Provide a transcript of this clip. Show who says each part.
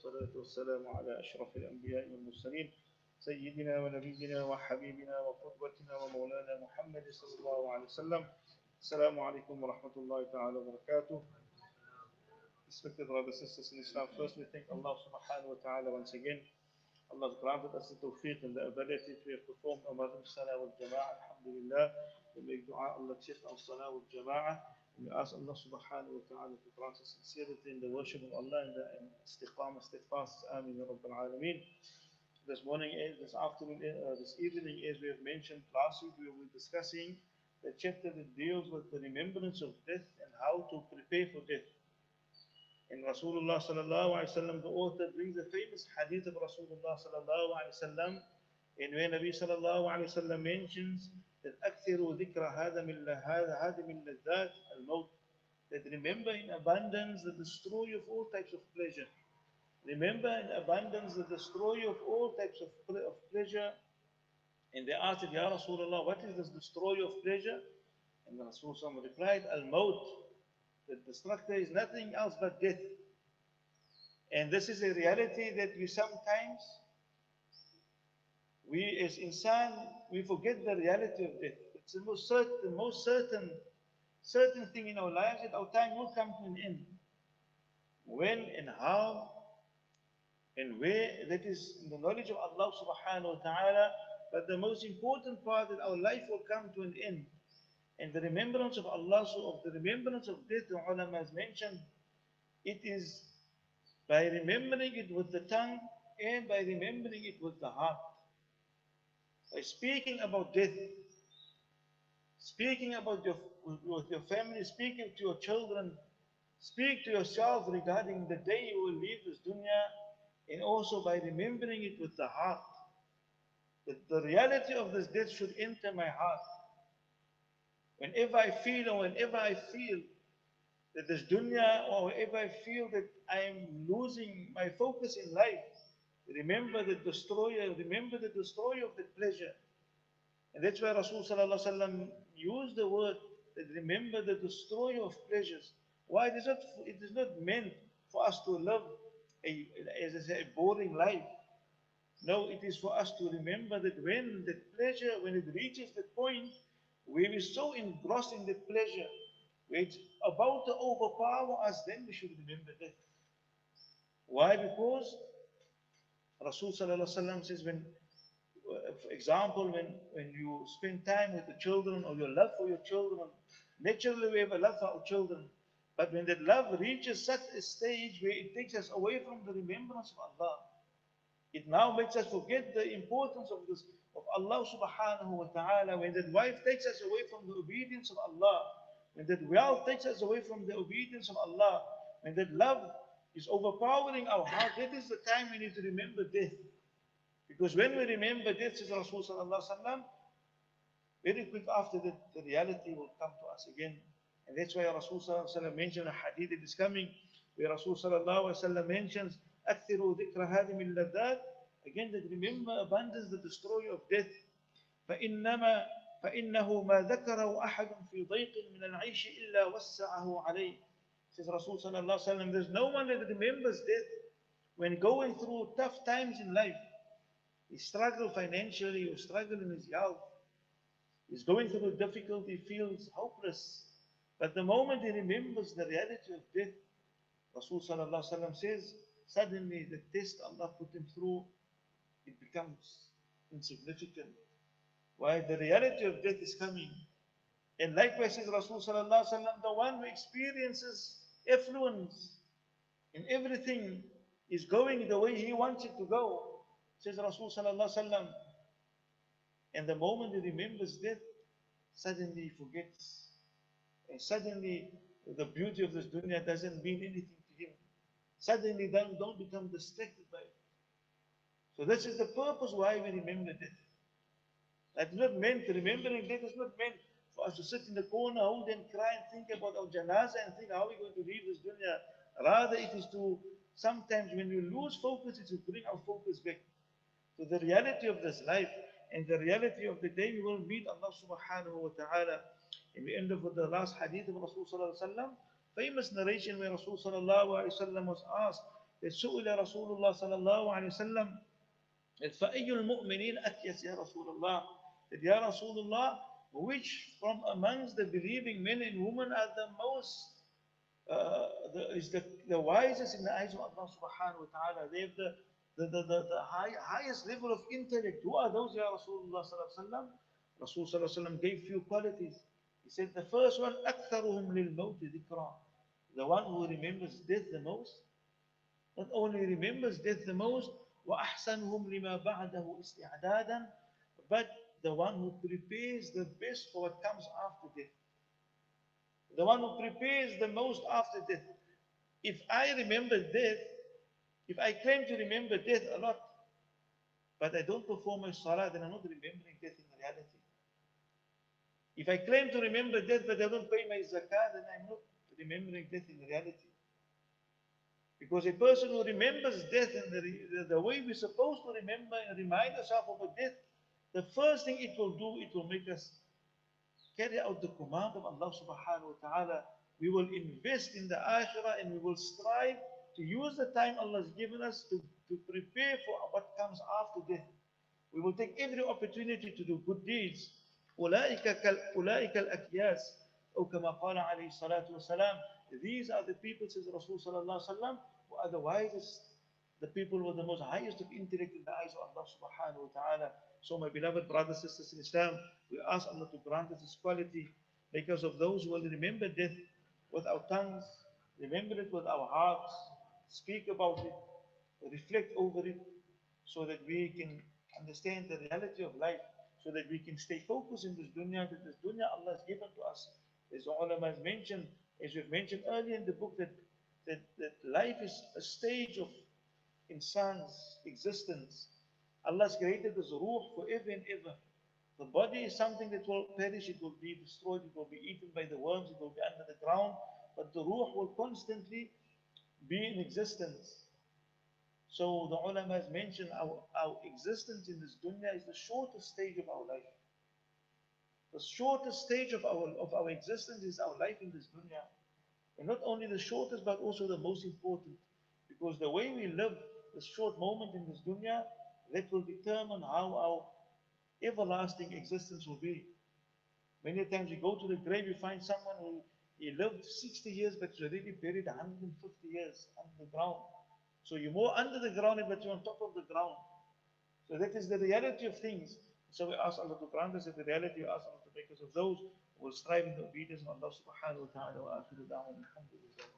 Speaker 1: والصلاة والسلام على أشرف الأنبياء والمرسلين سيدنا ونبينا وحبيبنا وقدوتنا ومولانا محمد صلى الله عليه وسلم. السلام عليكم ورحمة الله تعالى وبركاته. Respected brothers and sisters in Islam, first we thank Allah subhanahu wa ta'ala once again. Allah has granted us the tawfiq and the ability to have performed our Maghrieb Salaah wal Jama'ah. Alhamdulillah. We make dua, Allah accept our Salah wal Jama'ah. We ask Allah subhanahu wa ta'ala to grant us sincerity in the worship of Allah and istiqamah, steadfast. Ameen ya Rabbil Alameen. This morning, this afternoon, this evening, as we have mentioned last week, we were discussing the chapter that deals with the remembrance of death and how to prepare for death. In Rasulullah sallallahu alaihi wasallam, the author brings the famous hadith of Rasulullah sallallahu alaihi wasallam, in where Nabi sallallahu alaihi wasallam mentions that أكثروا ذكر هذا من لذات الموت, that remember in abundance the destroyer of all types of pleasure. Remember in abundance the destroyer of all types of pleasure. And they asked, Ya Rasulullah, what is this destroyer of pleasure? And the Rasulullah replied, Al-Maut. The destructor is nothing else but death. And this is a reality that we sometimes, we as insan, we forget the reality of death. It's the most certain thing in our lives, that our time will come to an end. When and how and where, that is in the knowledge of Allah subhanahu wa ta'ala. But the most important part, that our life will come to an end. And the remembrance of Allah, so of the remembrance of death, the ulama has mentioned, it is by remembering it with the tongue and by remembering it with the heart. By speaking about death, speaking about with your family, speaking to your children, speak to yourself regarding the day you will leave this dunya, and also by remembering it with the heart. That the reality of this death should enter my heart. Whenever I feel that this dunya, or whenever I feel that I am losing my focus in life, remember the destroyer of the pleasure. And that's why Rasul sallallahu alaihi wasallam used the word that remember the destroyer of pleasures. Why? It is not meant for us to live a boring life. No, it is for us to remember that when the pleasure, when it reaches the point where we're so engrossed in the pleasure, where it's about to overpower us, then we should remember death. Why? Because Rasul sallallahu alaihi wasallam says, for example, when you spend time with the children, or your love for your children, naturally we have a love for our children. But when that love reaches such a stage where it takes us away from the remembrance of Allah, it now makes us forget the importance of Allah subhanahu wa ta'ala. When that wife takes us away from the obedience of Allah, when that wealth takes us away from the obedience of Allah, when that love is overpowering our heart, that is the time we need to remember death. Because when we remember death, says Rasul sallallahu alaihi wasallam, very quick after that, the reality will come to us again. And that's why Rasul sallallahu alaihi wasallam mentioned a hadith that is coming, where Rasul sallallahu alaihi wasallam mentions, أكثروا ذكر هذه من اللذات, again, that remember abundance the destroyer of death. فإنه ما ذكره أحد في ضيق من العيش إلا وسعه عليه. Says Rasul sallallahu alaihi wasallam, there's no one that remembers death when going through tough times in life. He struggles financially, or struggles in his health. He's going through difficulty, feels hopeless. But the moment he remembers the reality of death, Rasul sallallahu alaihi wasallam says, suddenly the test Allah put him through, it becomes insignificant. Why? The reality of death is coming. And likewise says Rasul sallallahu alaihi wasallam, the one who experiences affluence in everything is going the way he wants it to go, says Rasul sallallahu alaihi wasallam. And the moment he remembers death, suddenly he forgets. And suddenly the beauty of this dunya doesn't mean anything to him. Suddenly don't become distracted by it. So this is the purpose why we remember death. That's not meant, remembering death is not meant for us to sit in the corner, hold and cry and think about our janazah and think how we're going to leave this dunya. Rather, it is to, sometimes when we lose focus, it's to bring our focus back to the reality of this life and the reality of the day we will meet Allah subhanahu wa ta'ala. And we end up with the last hadith of Rasul sallallahu alaihi wasallam, famous narration where Rasul sallallahu alaihi wasallam was asked that سئل رسول الله صلى الله عليه وسلم فأي المؤمنين أكيس يا رسول الله, that يا رسول الله, which from amongst the believing men and women are the most is the wisest in the eyes of Allah subhanahu wa ta'ala. They have the highest level of intellect. Who are those, Ya Rasulullah sallallahu alaihi wasallam? Rasul sallallahu alaihi wasallam gave few qualities. He said the first one, أكثرهم للموت ذكرًا, the one who remembers death the most. Not only remembers death the most, وأحسنهم لما بعده استعدادا, but the one who prepares the best for what comes after death. The one who prepares the most after death. If I remember death, if I claim to remember death a lot, but I don't perform my salah, then I'm not remembering death in reality. If I claim to remember death, but I don't pay my zakah, then I'm not remembering death in reality. Because a person who remembers death in the way we're supposed to remember and remind ourselves of a death, the first thing it will do, it will make us carry out the command of Allah subhanahu wa ta'ala. We will invest in the akhirah and we will strive to use the time Allah has given us to prepare for what comes after death. We will take every opportunity to do good deeds. أولئك الأكياس أو كما قال عليه الصلاة والسلام. These are the people, says Rasul sallallahu alaihi wasallam, who are the wisest, the people who are the most highest of intellect in the eyes of Allah subhanahu wa ta'ala. So my beloved brothers and sisters in Islam, we ask Allah to grant us this quality, because of those who will remember death with our tongues, remember it with our hearts, speak about it, reflect over it, so that we can understand the reality of life, so that we can stay focused in this dunya, that this dunya Allah has given to us. As the ulama has mentioned, as we've mentioned earlier in the book, that life is a stage of insan's existence. Allah has created this ruh forever and ever. The body is something that will perish, it will be destroyed, it will be eaten by the worms, it will be under the ground, but the ruh will constantly be in existence. So the ulama has mentioned our existence in this dunya is the shortest stage of our life. The shortest stage of our existence is our life in this dunya. And not only the shortest, but also the most important. Because the way we live this short moment in this dunya, that will determine how our everlasting existence will be. Many times you go to the grave, you find someone who he lived 60 years, but he's already buried 150 years under the ground. So you're more under the ground, but you're on top of the ground. So that is the reality of things. So we ask Allah to grant us the reality. We ask Allah to make us of those who will strive in the obedience of Allah subhanahu wa ta'ala. Wa akhiru da'wana alhamdulillah.